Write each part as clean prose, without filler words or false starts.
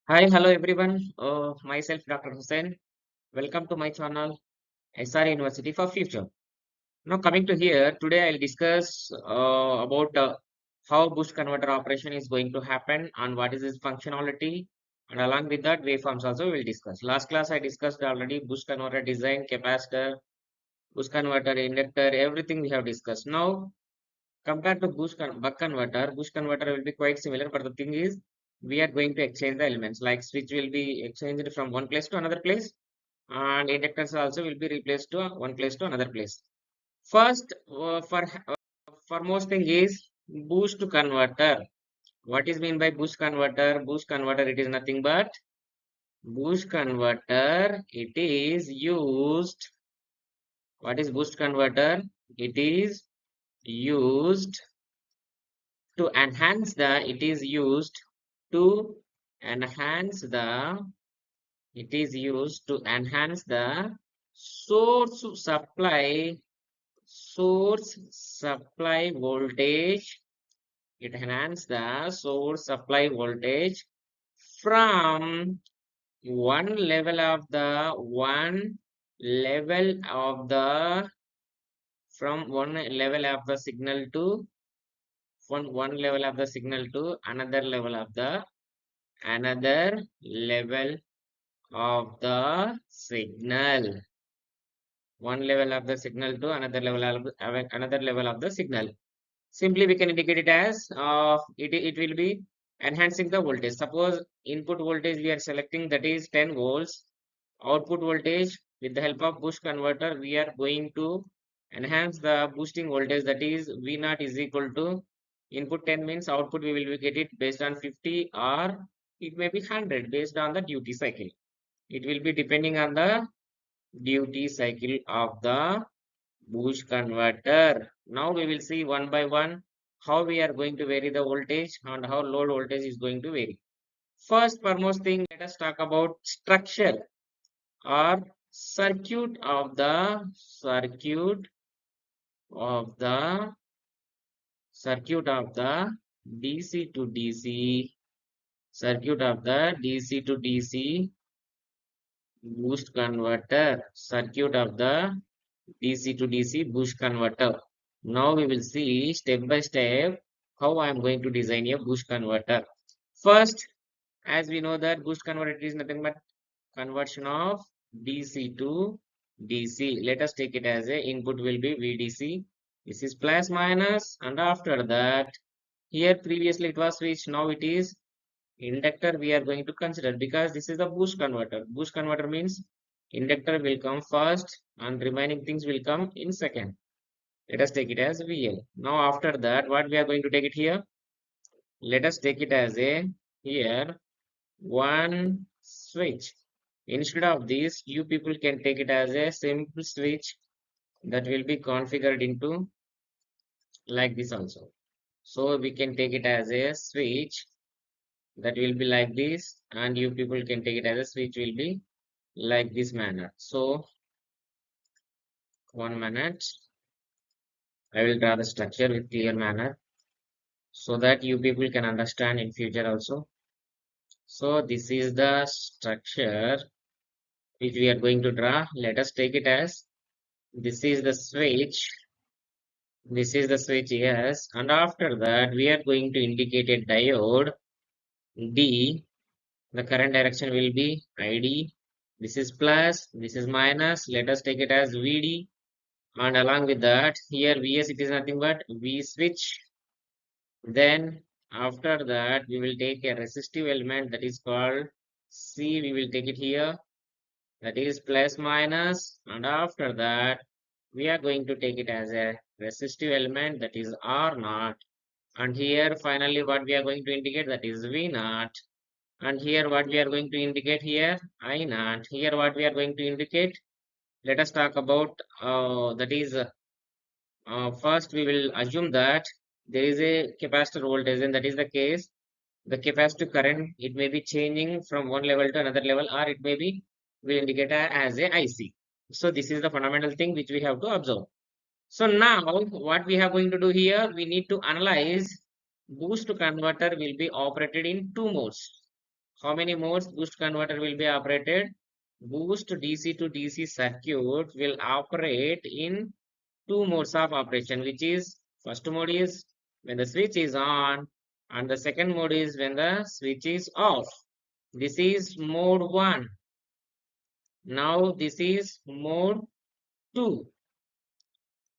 Hi, hello everyone. Myself Dr. Hussain. Welcome to my channel SR University for Future. Now coming to here, today I'll discuss about how boost converter operation is going to happen and what is its functionality. And along with that, waveforms also we'll discuss. Last class I discussed already boost converter design, capacitor, boost converter, inductor, everything we have discussed. Now compared to boost converter will be quite similar, but the thing is, we are going to exchange the elements. Like switch will be exchanged from one place to another place, and inductors also will be replaced to one place to another place. First, foremost thing is boost converter. What is mean by boost converter? Boost converter, it is nothing but boost converter. It is used. What is boost converter? It is used to enhance the it is used to enhance the it is used to enhance the source supply voltage. It enhances the source supply voltage from one level of the one level of the signal to one level of the signal to another level of the signal. One level of the signal to another level of the signal. Simply we can indicate it as it will be enhancing the voltage. Suppose input voltage we are selecting, that is 10 volts. Output voltage, with the help of boost converter, we are going to enhance the boosting voltage, that is V naught is equal to input 10 means output we will get it based on 50, or it may be 100 based on the duty cycle. It will be depending on the duty cycle of the boost converter. Now we will see one by one how we are going to vary the voltage and how load voltage is going to vary. First, foremost thing, let us talk about structure or of the circuit of the DC to DC circuit of the DC to DC boost converter, circuit of the DC to DC boost converter. Now we will see step by step how I am going to design a boost converter. First, as we know that boost converter is nothing but conversion of DC to DC. Let us take it as a input will be VDC. This is plus minus, and after that, here previously it was switch, now it is inductor we are going to consider, because this is the boost converter. Boost converter means inductor will come first and remaining things will come in second. Let us take it as VL. Now after that, what we are going to take it here? Let us take it as a here one switch. Instead of this, you people can take it as a simple switch that will be configured into like this also. So we can take it as a switch that will be like this, and you people can take it as a switch will be like this manner. So 1 minute, I will draw the structure with clear manner so that you people can understand in future also. So this is the structure which we are going to draw. Let us take it as this is the switch. This is the switch, yes. And after that, we are going to indicate a diode D. The current direction will be ID. This is plus, this is minus. Let us take it as VD. And along with that, here Vs, it is nothing but V switch. Then after that, we will take a resistive element that is called C. We will take it here. That is plus minus. And after that, we are going to take it as a resistive element, that is R naught. And here finally what we are going to indicate, that is V naught. And here what we are going to indicate here, I naught. Here what we are going to indicate, let us talk about that is first we will assume that there is a capacitor voltage, and that is the case. The capacitive current, it may be changing from one level to another level, or it may be will indicate as a IC. So this is the fundamental thing which we have to observe. So now what we are going to do here, we need to analyze boost converter will be operated in two modes. how many modes boost converter will be operated? Boost DC to DC circuit will operate in two modes of operation, which is first mode is when the switch is on, and the second mode is when the switch is off. This is mode 1. Now this is mode 2.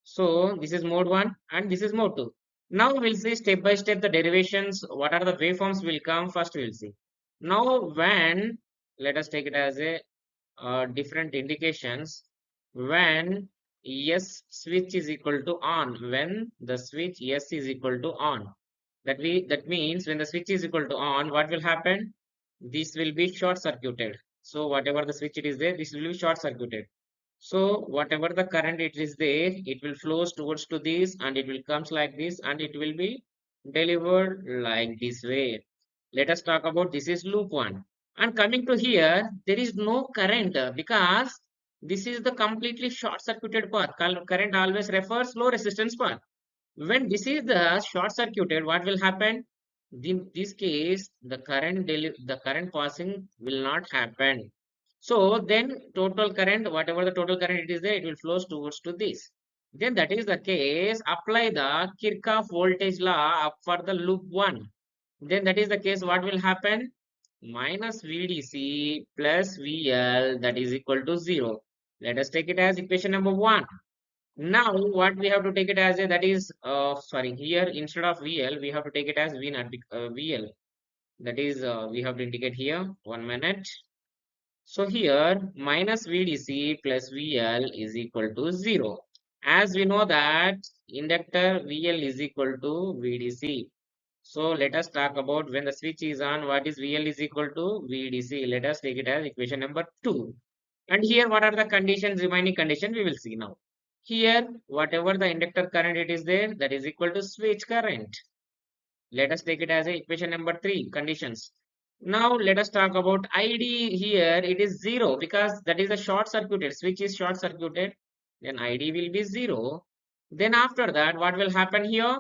So this is mode 1 and this is mode 2. Now we'll see step by step the derivations. What are the waveforms will come first we'll see. Now when, let us take it as a different indications. When yes switch is equal to on, when the switch yes is equal to on, that means when the switch is equal to on, what will happen? This will be short circuited. So whatever the switch it is there, this will be short circuited. So whatever the current it is there, it will flows towards to this and it will comes like this and it will be delivered like this way. Let us talk about this is loop 1. And coming to here, there is no current because this is the completely short circuited path. Current always refers low resistance path. When this is the short circuited, what will happen? In this case, the current passing will not happen. So then total current, whatever the total current it is there, it will flows towards to this. Then that is the case, apply the Kirchhoff voltage law for the loop 1. Then that is the case, what will happen? Minus VDC plus VL that is equal to 0. Let us take it as equation number 1. Now what we have to take it as a, that is sorry, here instead of VL we have to take it as V not VL. That is we have to indicate here 1 minute. So here minus VDC plus VL is equal to 0. As we know that inductor VL is equal to VDC. So let us talk about when the switch is on, what is VL is equal to VDC. Let us take it as equation number 2. And here what are the conditions, remaining condition we will see now. Here whatever the inductor current it is there, that is equal to switch current. Let us take it as a equation number 3 conditions. Now let us talk about ID. Here it is 0 because that is a short circuited, switch is short circuited, then ID will be 0. Then after that what will happen here?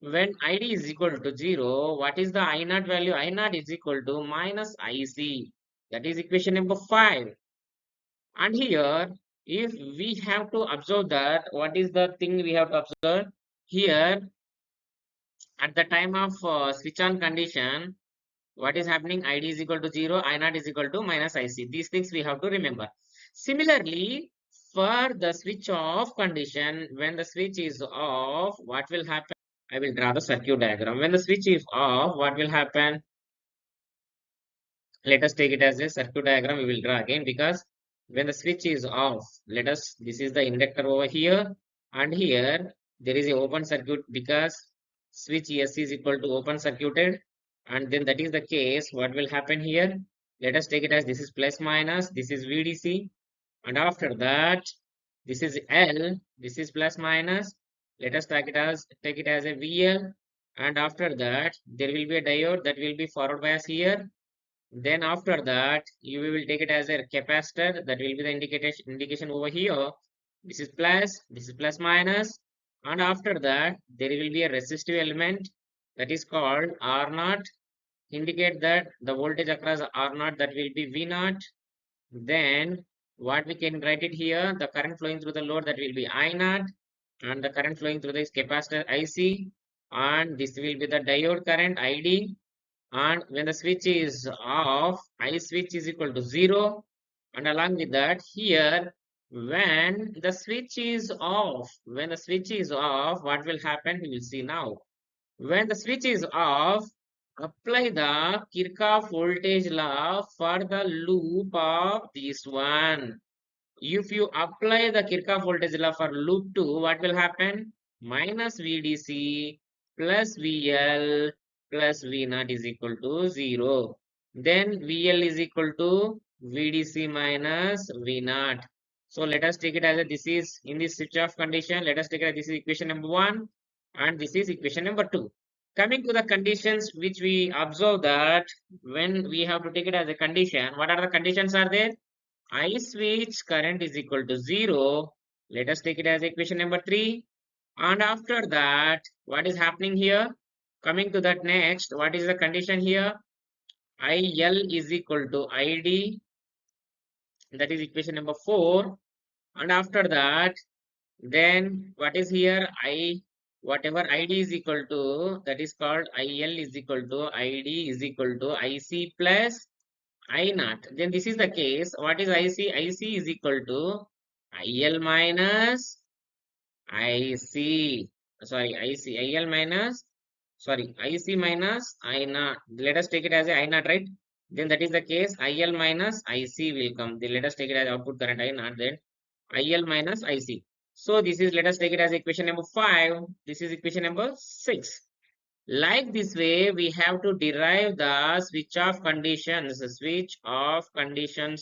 When ID is equal to 0, what is the I naught value? I naught is equal to minus IC. That is equation number 5. And here, if we have to observe that, what is the thing we have to observe? Here, at the time of switch on condition, what is happening? ID is equal to 0, I naught is equal to minus IC. These things we have to remember. Similarly, for the switch off condition, when the switch is off, what will happen? I will draw the circuit diagram. When the switch is off, what will happen? Let us take it as a circuit diagram. We will draw again because when the switch is off, this is the inductor over here, and here there is a open circuit because switch S is equal to open circuited, and then that is the case. What will happen here? Let us take it as this is plus minus, this is VDC, and after that this is L, this is plus minus. Let us take it as a VL, and after that there will be a diode that will be forward bias here. Then after that you will take it as a capacitor, that will be the indication over here. This is plus minus, and after that there will be a resistive element that is called R naught. Indicate that the voltage across R naught, that will be V naught. Then what we can write it here, the current flowing through the load, that will be I naught, and the current flowing through this capacitor IC, and this will be the diode current ID. And when the switch is off, I switch is equal to 0. And along with that, here when the switch is off, what will happen? We will see now. When the switch is off, apply the Kirchhoff voltage law for the loop of this one. If you apply the Kirchhoff voltage law for loop 2, what will happen? Minus VDC plus VL plus V naught is equal to 0. Then VL is equal to VDC minus V naught. So let us take it as a, this is in this switch off condition. Let us take it as this is equation number 1 and this is equation number 2. Coming to the conditions which we observe that when we have to take it as a condition, what are the conditions are there? I switch current is equal to 0. Let us take it as equation number 3. And after that, what is happening here? Coming to that next, what is the condition here? IL is equal to ID, that is equation number 4. And after that, then what is here? Whatever ID is equal to, that is called IL is equal to ID is equal to IC plus I naught. Then this is the case. What is IC? IC is equal to IL minus IC. Sorry, IC. IL minus, sorry, IC minus I naught. Let us take it as a I naught, right? Then that is the case. IL minus IC will come. Then let us take it as output current I naught. Then IL minus IC. So this is, let us take it as equation number 5. This is equation number 6. Like this way, we have to derive the switch off conditions, switch off condition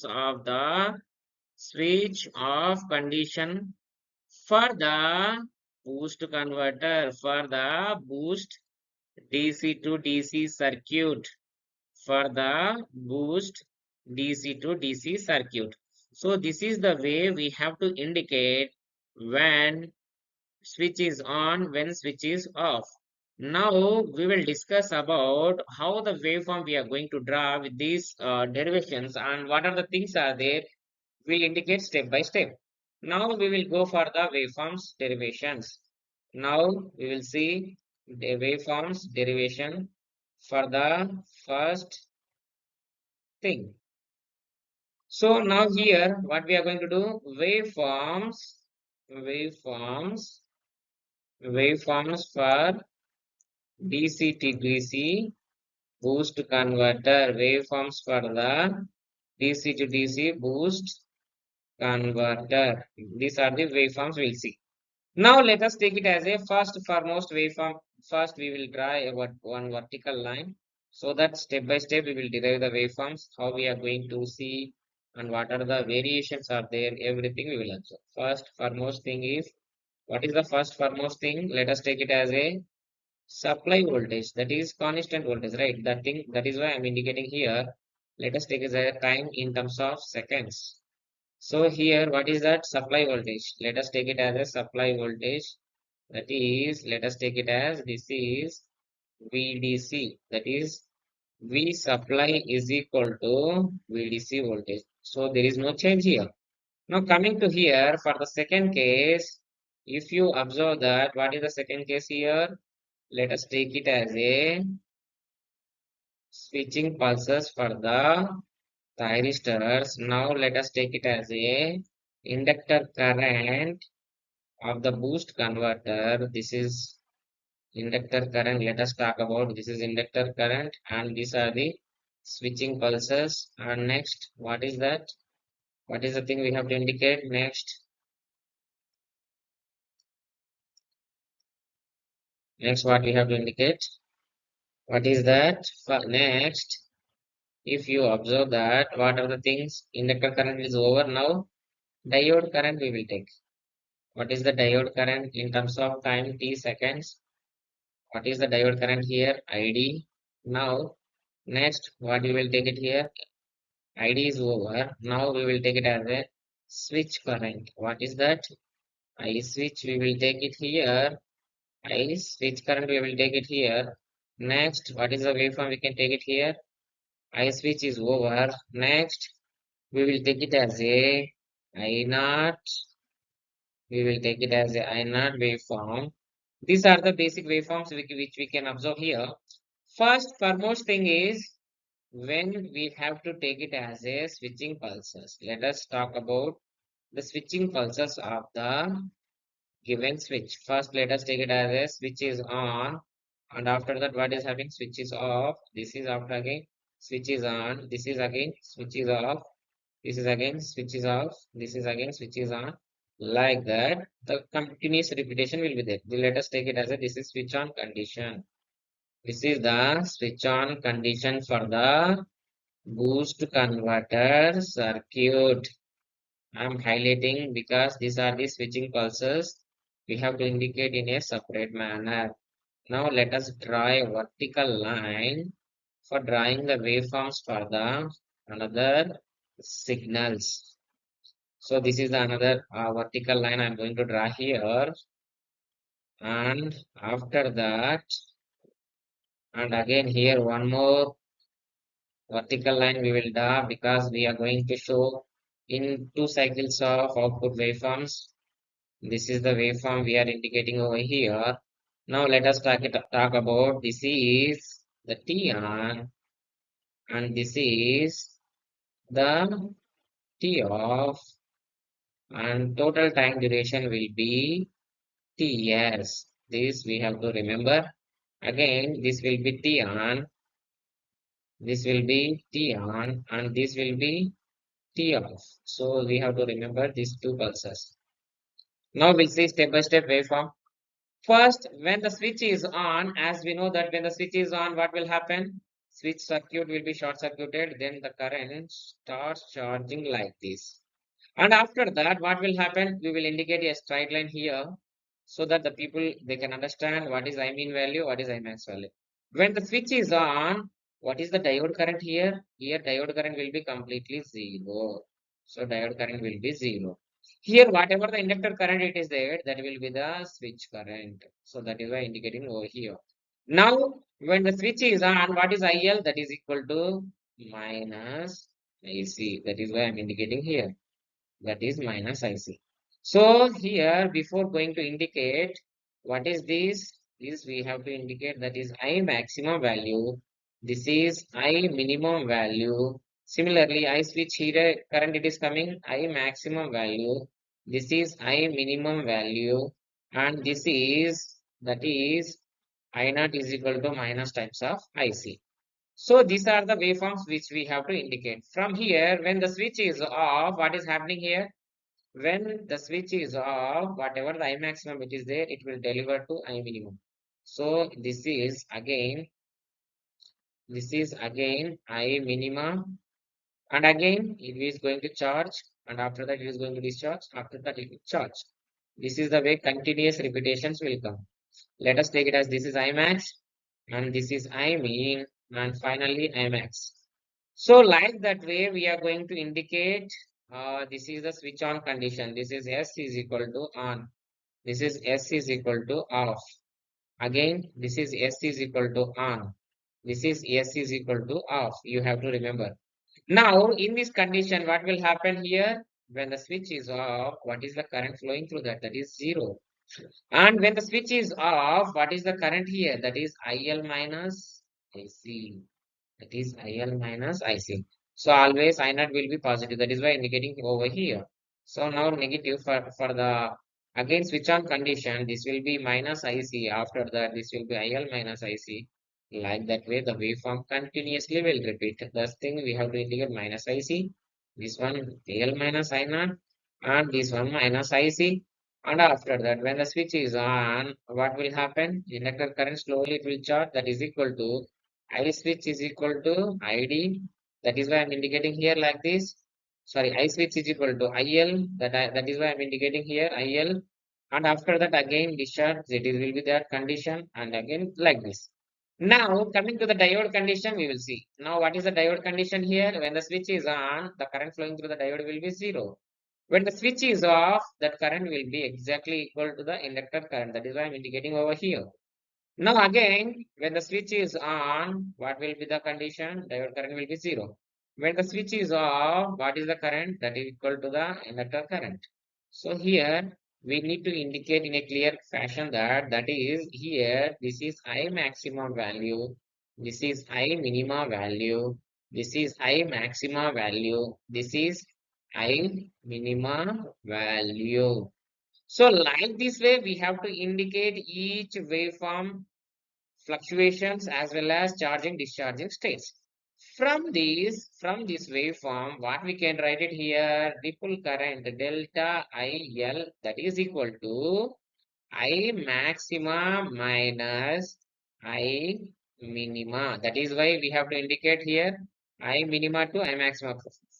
for the boost converter, for the boost DC to DC circuit, for the boost DC to DC circuit. So this is the way we have to indicate when switch is on, when switch is off. Now we will discuss about how the waveform we are going to draw with these derivations, and what are the things are there. We'll indicate step by step. Now we will go for the waveforms derivations. Now we will see the waveforms derivation for the first thing. So now here what we are going to do, waveforms, waveforms for DC to DC boost converter, waveforms for the DC to DC boost converter. These are the waveforms we'll see. Now let us take it as a first foremost waveform. First we will draw one vertical line, so that step by step we will derive the waveforms, how we are going to see and what are the variations are there, everything we will observe. First foremost thing is, what is the first foremost thing? Let us take it as a supply voltage, that is constant voltage, right? That thing, that is why I'm indicating here. Let us take it as a time in terms of seconds. So here, what is that supply voltage? Let us take it as a supply voltage. That is, let us take it as this is VDC. That is, V supply is equal to VDC voltage. So there is no change here. Now coming to here for the second case, if you observe that, what is the second case here? Let us take it as a switching pulses for the thyristors. Now let us take it as a inductor current of the boost converter. This is inductor current. Let us talk about, this is inductor current and these are the switching pulses. And next, what is that? What is the thing we have to indicate next? Next, what we have to indicate? What is that? For next, if you observe that, what are the things? Inductor current is over now. Diode current we will take. What is the diode current in terms of time t seconds? What is the diode current here? ID. Now, next, what we will take it here? ID is over. Now we will take it as a switch current. What is that? I switch, we will take it here. I switch current, we will take it here. Next, what is the waveform? We can take it here. I switch is over. Next, we will take it as a I naught. We will take it as a I naught waveform. These are the basic waveforms which we can observe here. First, foremost thing is when we have to take it as a switching pulses. Let us talk about the switching pulses of the given switch. First, let us take it as a switch is on, and after that, what is happening? Switch is off. This is after again switch is on. This is again switch is off. This is again switch is off. This is again switch is on. Like that, the continuous repetition will be there. Let us take it as a, this is switch on condition. This is the switch on condition for the boost converter circuit. I'm highlighting because these are the switching pulses. We have to indicate in a separate manner. Now let us draw a vertical line for drawing the waveforms for the another signals. So this is the another vertical line I'm going to draw here. And after that, and again here one more Vertical line we will draw because we are going to show in two cycles of output waveforms. This is the waveform we are indicating over here. Now let us talk about this is the T on and this is the T off, and total time duration will be Ts. This we have to remember. Again, this will be T on, this will be T on, and this will be T off. So we have to remember these two pulses. Now we'll see step by step waveform. First, when the switch is on, as we know that when the switch is on, what will happen? Switch circuit will be short circuited, then the current starts charging like this. And after that, what will happen? We will indicate a straight line here so that the people they can understand what is I mean value, what is I max value. When the switch is on, what is the diode current here? Here diode current will be completely zero. So diode current will be zero. Here, whatever the inductor current it is there, that will be the switch current. So that is why indicating over here. Now, when the switch is on, what is IL? That is equal to minus AC. That is why I'm indicating here, that is minus IC. So here before going to indicate what is this we have to indicate that is I maximum value. This is I minimum value. Similarly, I switch here current it is coming I maximum value. This is I minimum value, and this is that is I naught is equal to minus times of IC. So these are the waveforms which we have to indicate. From here, when the switch is off, what is happening here? When the switch is off, whatever the I maximum it is there, it will deliver to I minimum. So this is again I minimum, and again it is going to charge, and after that it is going to discharge, after that it will charge. This is the way continuous repetitions will come. Let us take it as this is I max, and this is I min, and finally I max. So like that way, we are going to indicate this is the switch on condition. This is S is equal to on. This is S is equal to off. Again, this is S is equal to on. This is S is equal to off. You have to remember. Now, in this condition, what will happen here? When the switch is off, what is the current flowing through that? That is zero. And when the switch is off, what is the current here? That is IL minus AC. That is IL minus IC. So always I naught will be positive. That is why indicating over here. So now negative for the again switch on condition. This will be minus IC. After that, this will be IL minus IC. Like that way, the waveform continuously will repeat. This thing we have to indicate minus IC. This one IL minus I naught, and this one minus IC. And after that, when the switch is on, what will happen? Inductor current slowly it will charge. That is equal to I switch is equal to ID. That is why I'm indicating here like this. Sorry, I switch is equal to IL. That is why I'm indicating here IL. And after that again discharge. It is will be that condition, and again like this. Now coming to the diode condition, we will see. Now what is the diode condition here? When the switch is on, the current flowing through the diode will be zero. When the switch is off, that current will be exactly equal to the inductor current. That is why I'm indicating over here. Now again, when the switch is on, what will be the condition? Diode current will be zero. When the switch is off, what is the current? That is equal to the inductor current. So here we need to indicate in a clear fashion that is here this is I maximum value, this is I minima value, this is I maxima value, this is I minima value. So like this way, we have to indicate each waveform fluctuations as well as charging discharging states. From this waveform, what we can write it here, ripple current delta IL that is equal to I maxima minus I minima. That is why we have to indicate here I minima to I maxima.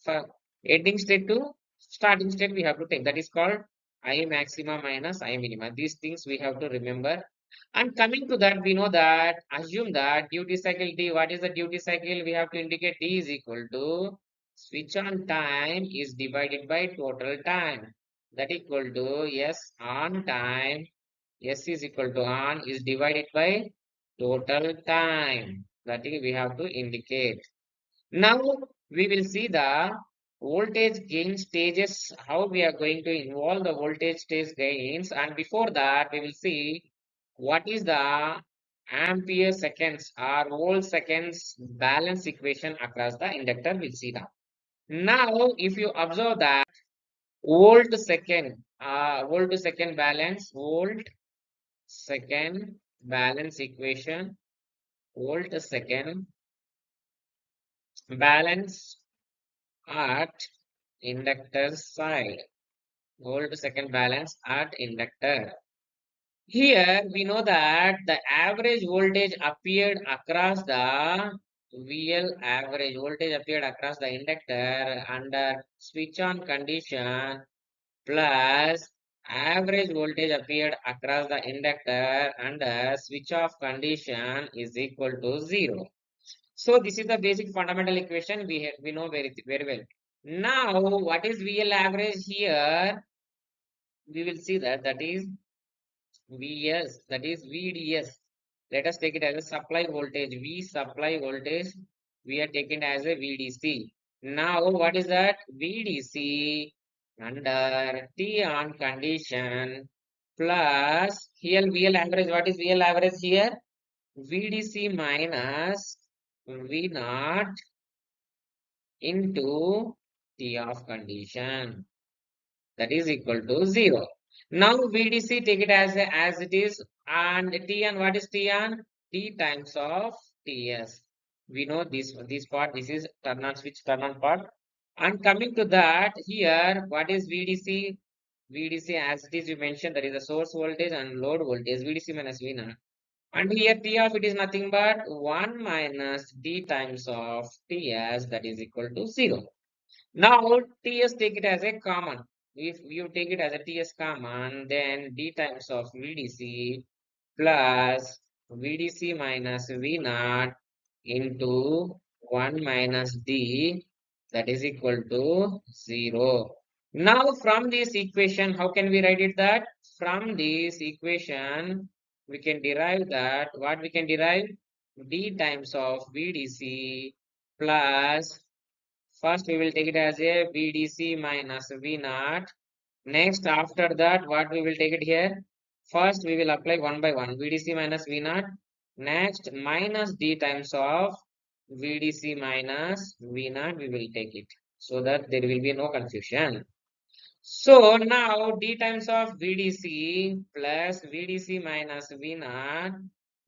For ending state to starting state, we have to take. That is called I maxima minus I minima. These things we have to remember. And coming to that, we know that, assume that duty cycle D, what is the duty cycle? We have to indicate D is equal to switch on time is divided by total time. That equal to S on time. S is equal to on is divided by total time. That is we have to indicate. Now we will see the voltage gain stages, how we are going to involve the voltage stage gains. And before that, we will see what is the ampere seconds or volt seconds balance equation across the inductor. We'll see that. Now, if you observe that volt second balance, volt second balance equation, volt second balance at inductor side, volt second balance at inductor. Here we know that the average voltage appeared across the VL, average voltage appeared across the inductor under switch on condition, plus average voltage appeared across the inductor under switch off condition is equal to 0. So this is the basic fundamental equation we know very well. Now what is VL average here? We will see that is Vs, that is VDS. Let us take it as a supply voltage. V supply voltage we are taking as a VDC. Now what is that? VDC under T on condition plus here VL average. What is VL average here? VDC minus V naught into T of condition, that is equal to 0. Now VDC take it as it is, and Tn, what is Tn? T times of Ts. We know this part, this is turn on switch turn on part. And coming to that, here what is VDC? VDC as it is, you mentioned there is a source voltage and load voltage, VDC minus V naught. And here T of it is nothing but 1 minus D times of Ts, that is equal to 0. Now Ts take it as a common. If you take it as a Ts common, then D times of VDC plus VDC minus V naught into 1 minus D, that is equal to 0. Now from this equation, how can we write it that? From this equation, we can derive that, what we can derive? D times of VDC plus, first we will take it as a VDC minus V naught. Next, after that, what we will take it here? First, we will apply one by one. VDC minus V naught. Next, minus D times of VDC minus V naught, we will take it. So that there will be no confusion. So now D times of VDC plus VDC minus V naught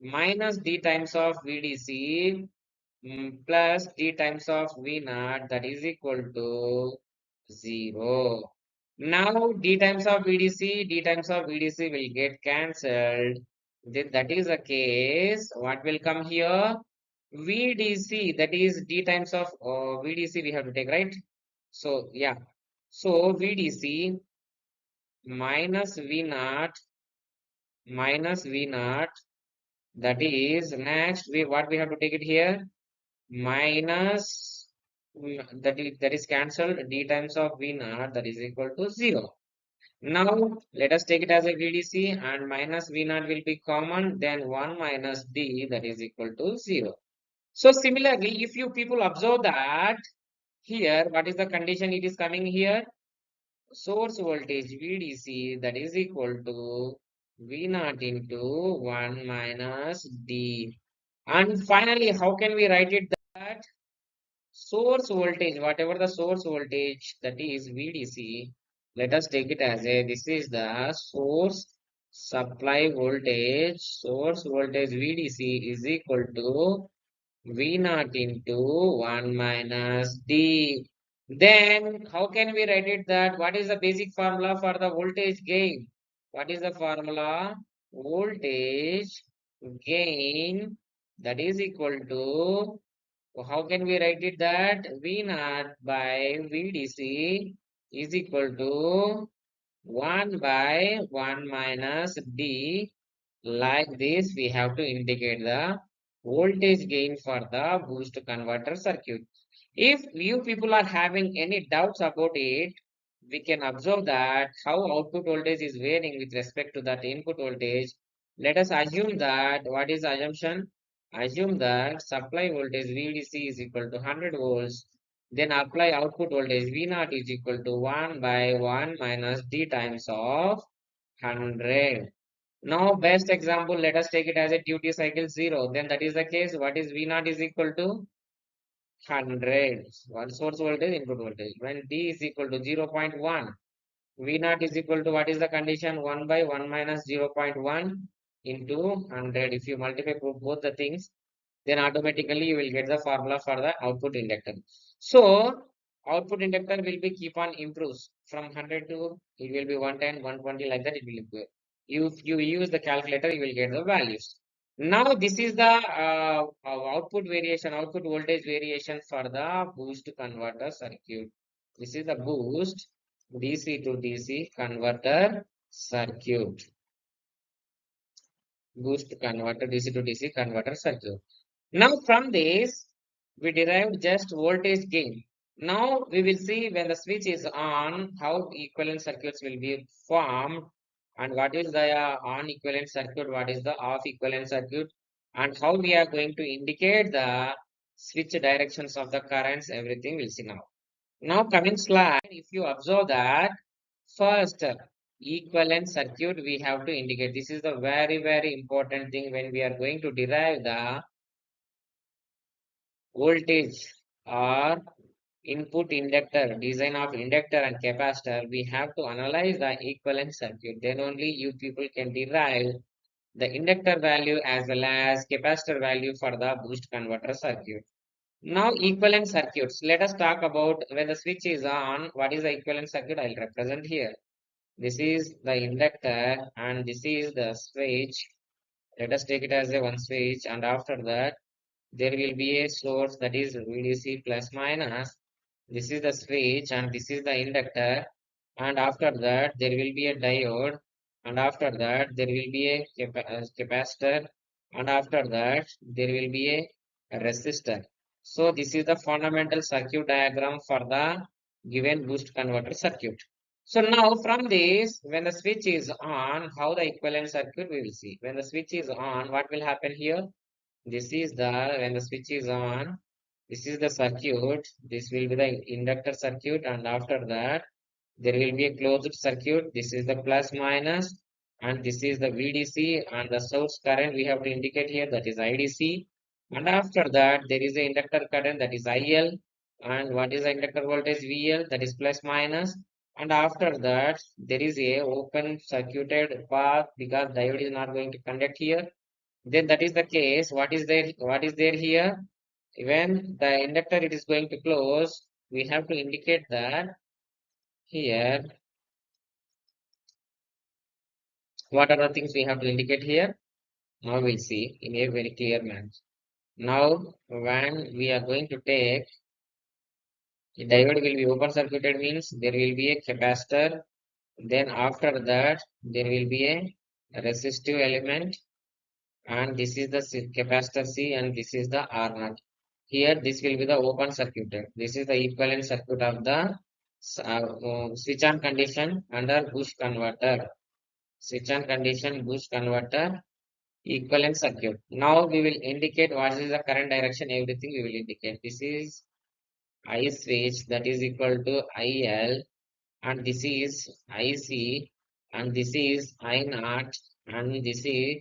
minus D times of VDC plus D times of V naught, that is equal to 0. Now D times of VDC, D times of VDC will get cancelled. Then that is the case. What will come here? VDC, that is D times of VDC we have to take, right? So yeah. So VDC minus V naught minus V naught, that is next we what we have to take it here? Minus that is cancelled, D times of V naught, that is equal to 0. Now let us take it as a VDC, and minus V naught will be common, then 1 minus D, that is equal to 0. So similarly, if you people observe that here, what is the condition it is coming here? Source voltage VDC, that is equal to V naught into 1 minus D. And finally, how can we write it that? Source voltage, whatever the source voltage, that is VDC, let us take it as a, this is the source supply voltage. Source voltage VDC is equal to V naught into 1 minus D. Then how can we write it that? What is the basic formula for the voltage gain? What is the formula? Voltage gain, that is equal to, so how can we write it that V naught by VDC is equal to 1 by 1 minus D. Like this, we have to indicate the voltage gain for the boost converter circuit. If you people are having any doubts about it, we can observe that how output voltage is varying with respect to that input voltage. Let us assume that, what is the assumption? Assume that supply voltage VDC is equal to 100 volts. Then apply output voltage V naught is equal to 1 by 1 minus D times of 100. Now, best example, let us take it as a duty cycle 0. Then that is the case. What is V naught is equal to 100. One source voltage, input voltage. When D is equal to 0.1, V naught is equal to what is the condition? 1 by 1 minus 0.1 into 100. If you multiply both the things, then automatically you will get the formula for the output inductor. So output inductor will be keep on improves from 100 to it will be 110, 120 like that it will go. If you use the calculator, you will get the values. Now this is the output variation, output voltage variation for the boost converter circuit. This is the boost DC to DC converter circuit. Boost converter, DC to DC converter circuit. Now from this, we derived just voltage gain. Now we will see when the switch is on, how equivalent circuits will be formed and what is the on equivalent circuit, what is the off equivalent circuit, and how we are going to indicate the switch directions of the currents, everything we'll see now. Now coming slide, if you observe that first equivalent circuit we have to indicate. This is the very important thing when we are going to derive the voltage or input inductor, design of inductor and capacitor, we have to analyze the equivalent circuit. Then only you people can derive the inductor value as well as capacitor value for the boost converter circuit. Now equivalent circuits. Let us talk about when the switch is on, what is the equivalent circuit I'll represent here. This is the inductor and this is the switch. Let us take it as a one switch and after that there will be a source that is VDC plus minus. This is the switch and this is the inductor. And after that, there will be a diode. And after that, there will be a capacitor. And after that, there will be a resistor. So this is the fundamental circuit diagram for the given boost converter circuit. So now from this, when the switch is on, how the equivalent circuit we will see. When the switch is on, what will happen here? This is the when the switch is on, this is the circuit. This will be the inductor circuit, and after that, there will be a closed circuit. This is the plus minus, and this is the VDC, and the source current we have to indicate here that is IDC. And after that, there is a inductor current that is IL, and what is the inductor voltage VL that is plus minus. And after that, there is a open circuited path because diode is not going to conduct here, then that is the case. What is there here? When the inductor it is going to close, we have to indicate that here. What are the things we have to indicate here? Now we'll see in a very clear manner. Now, when we are going to take the diode will be open circuited means there will be a capacitor. Then after that, there will be a resistive element, and this is the capacitor C, and this is the R naught. Here, this will be the open circuit. This is the equivalent circuit of the switch on condition under boost converter. Switch on condition boost converter equivalent circuit. Now we will indicate what is the current direction. Everything we will indicate. This is I switch that is equal to IL, and this is IC, and this is I naught, and this is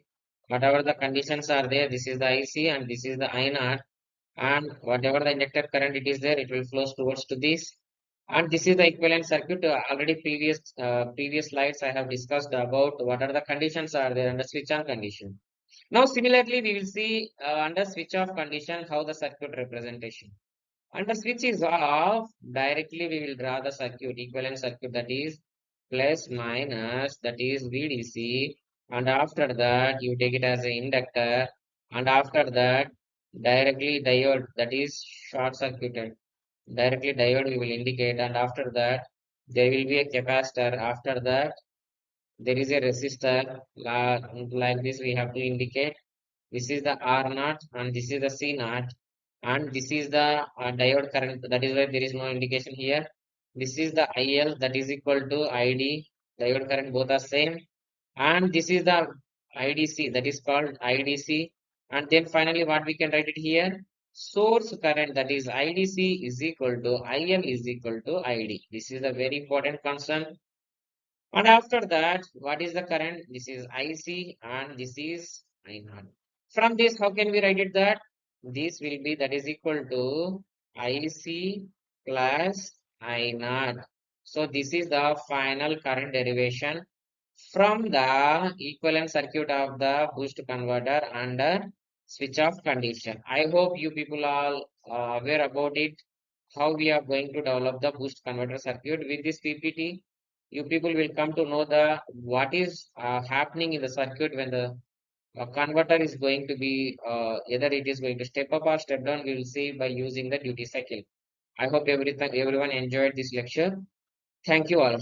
whatever the conditions are there. This is the IC, and this is the I naught, and whatever the inductor current it is there, it will flow towards to this. And this is the equivalent circuit. Already previous slides I have discussed about what are the conditions are there under switch on condition. Now similarly we will see under switch off condition how the circuit representation. Under switch is off, directly we will draw the circuit, equivalent circuit, that is plus minus, that is VDC, and after that you take it as an inductor, and after that directly diode, that is short circuited. Directly diode we will indicate, and after that there will be a capacitor. After that there is a resistor. Like this we have to indicate. This is the R naught and this is the C naught, and this is the diode current. That is why there is no indication here. This is the IL that is equal to ID. Diode current both are same, and this is the IDC that is called IDC, And then finally, what we can write it here? Source current, that is IDC, is equal to IL is equal to ID. This is a very important concept. And after that, what is the current? This is IC and this is I0. From this, how can we write it that? This will be, that is equal to IC plus I0. So this is the final current derivation from the equivalent circuit of the boost converter under switch off condition. I hope you people are aware about it, how we are going to develop the boost converter circuit. With this PPT, you people will come to know the what is happening in the circuit when the converter is going to be either it is going to step up or step down. We will see by using the duty cycle. I hope everyone enjoyed this lecture. Thank you all.